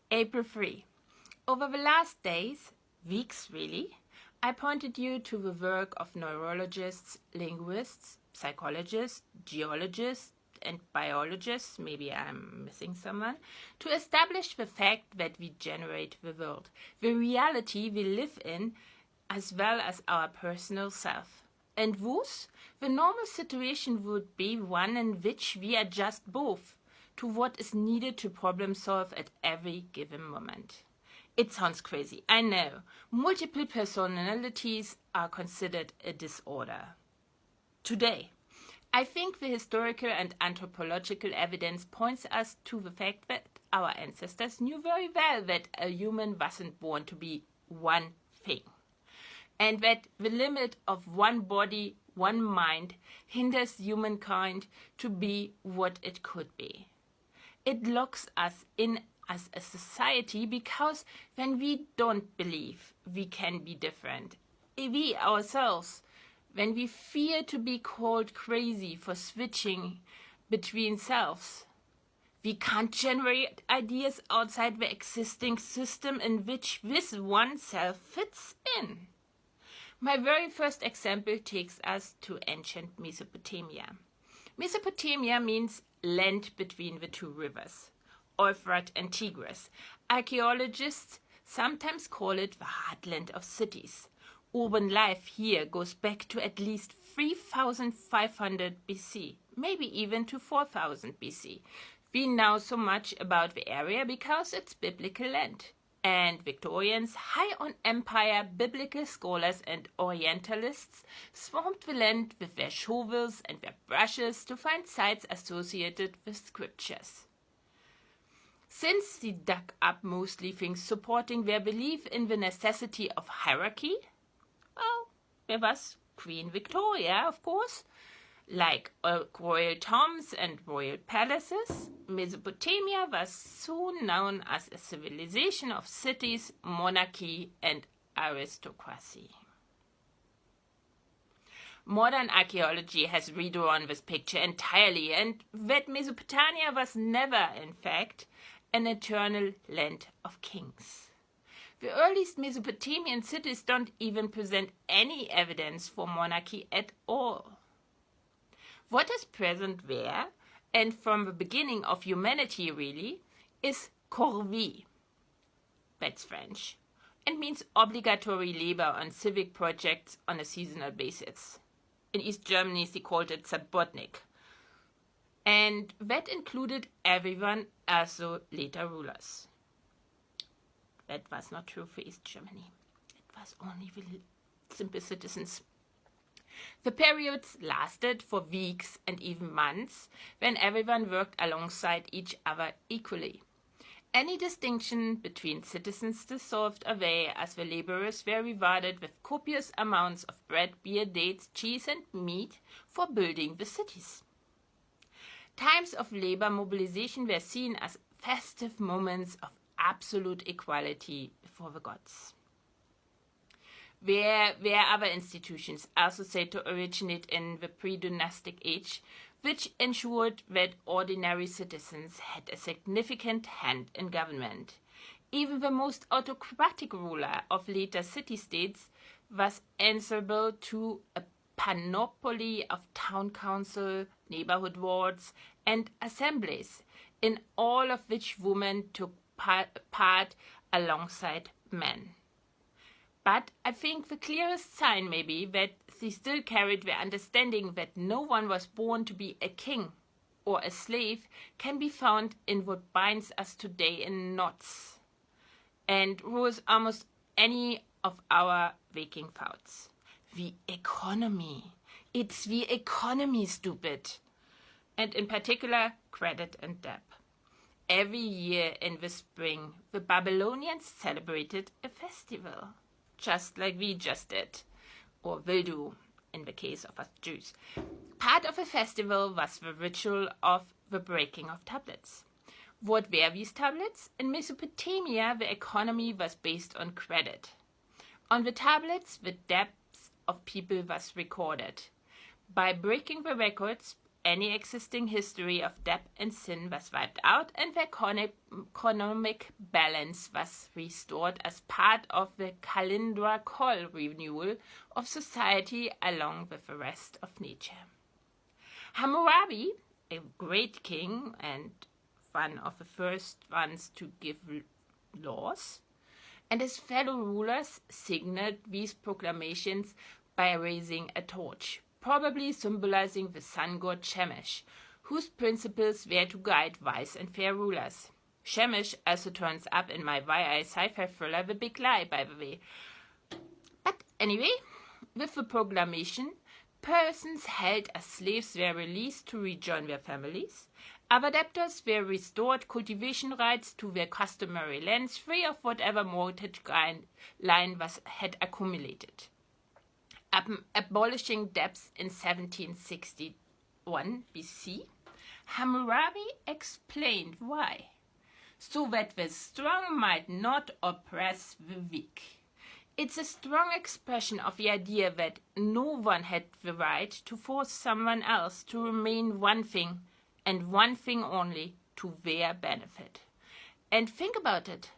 April 3. Over the last days, weeks really, I pointed you to the work of neurologists, linguists, psychologists, geologists, and biologists, maybe I'm missing someone, to establish the fact that we generate the world, the reality we live in, as well as our personal self. And thus, the normal situation would be one in which we adjust both to what is needed to problem solve at every given moment. It sounds crazy, I know. Multiple personalities are considered a disorder. Today, I think the historical and anthropological evidence points us to the fact that our ancestors knew very well that a human wasn't born to be one thing, and that the limit of one body, one mind, hinders humankind to be what it could be. It locks us in as a society because when we don't believe we can be different, we ourselves, when we fear to be called crazy for switching between selves, we can't generate ideas outside the existing system in which this one self fits in. My very first example takes us to ancient Mesopotamia. Mesopotamia means land between the two rivers, Euphrates and Tigris. Archaeologists sometimes call it the heartland of cities. Urban life here goes back to at least 3,500 BC, maybe even to 4,000 BC. We know so much about the area because it's biblical land. And Victorians, high on empire, biblical scholars and Orientalists swarmed the land with their shovels and their brushes to find sites associated with scriptures. Since they dug up mostly things supporting their belief in the necessity of hierarchy, well, there was Queen Victoria, of course, like royal tombs and royal palaces. Mesopotamia was soon known as a civilization of cities, monarchy, and aristocracy. Modern archaeology has redrawn this picture entirely, and that Mesopotamia was never, in fact, an eternal land of kings. The earliest Mesopotamian cities don't even present any evidence for monarchy at all. What is present there, and from the beginning of humanity really, is corvée. That's French, and means obligatory labor on civic projects on a seasonal basis. In East Germany, they called it Sabotnik. And that included everyone, also later rulers. That was not true for East Germany. It was only the simple citizens. The periods lasted for weeks and even months, when everyone worked alongside each other equally. Any distinction between citizens dissolved away as the laborers were rewarded with copious amounts of bread, beer, dates, cheese and meat for building the cities. Times of labor mobilization were seen as festive moments of absolute equality before the gods. There were other institutions also said to originate in the pre-dynastic age, which ensured that ordinary citizens had a significant hand in government. Even the most autocratic ruler of later city-states was answerable to a panoply of town council, neighborhood wards, and assemblies, in all of which women took part alongside men. But I think the clearest sign may be that they still carried the understanding that no one was born to be a king or a slave can be found in what binds us today in knots and rules almost any of our waking thoughts. The economy. It's the economy, stupid. And in particular, credit and debt. Every year in the spring, the Babylonians celebrated a festival, just like we just did, or will do in the case of us Jews. Part of the festival was the ritual of the breaking of tablets. What were these tablets? In Mesopotamia, the economy was based on credit. On the tablets, the debts of people was recorded. By breaking the records, any existing history of debt and sin was wiped out and the economic balance was restored as part of the calendrical renewal of society along with the rest of nature. Hammurabi, a great king and one of the first ones to give laws, and his fellow rulers signaled these proclamations by raising a torch, probably symbolizing the sun god Shemesh, whose principles were to guide wise and fair rulers. Shemesh also turns up in my YA sci-fi thriller The Big Lie, by the way. But anyway, with the proclamation, persons held as slaves were released to rejoin their families. Other debtors were restored cultivation rights to their customary lands, free of whatever mortgage line had accumulated. Abolishing debts in 1761 BC, Hammurabi explained why. So that the strong might not oppress the weak. It's a strong expression of the idea that no one had the right to force someone else to remain one thing, and one thing only, to their benefit. And think about it.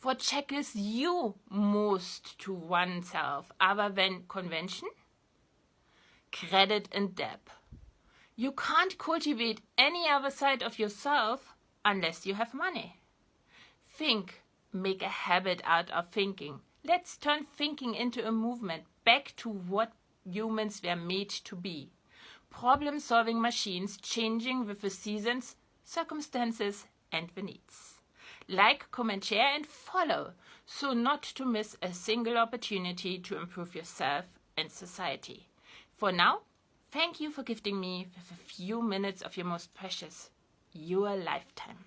What shackles you most to oneself other than convention? Credit and debt. You can't cultivate any other side of yourself unless you have money. Think, make a habit out of thinking. Let's turn thinking into a movement back to what humans were made to be. Problem-solving machines changing with the seasons, circumstances, and the needs. Like, comment, share, and follow, so not to miss a single opportunity to improve yourself and society. For now, thank you for gifting me with a few minutes of your most precious, your lifetime.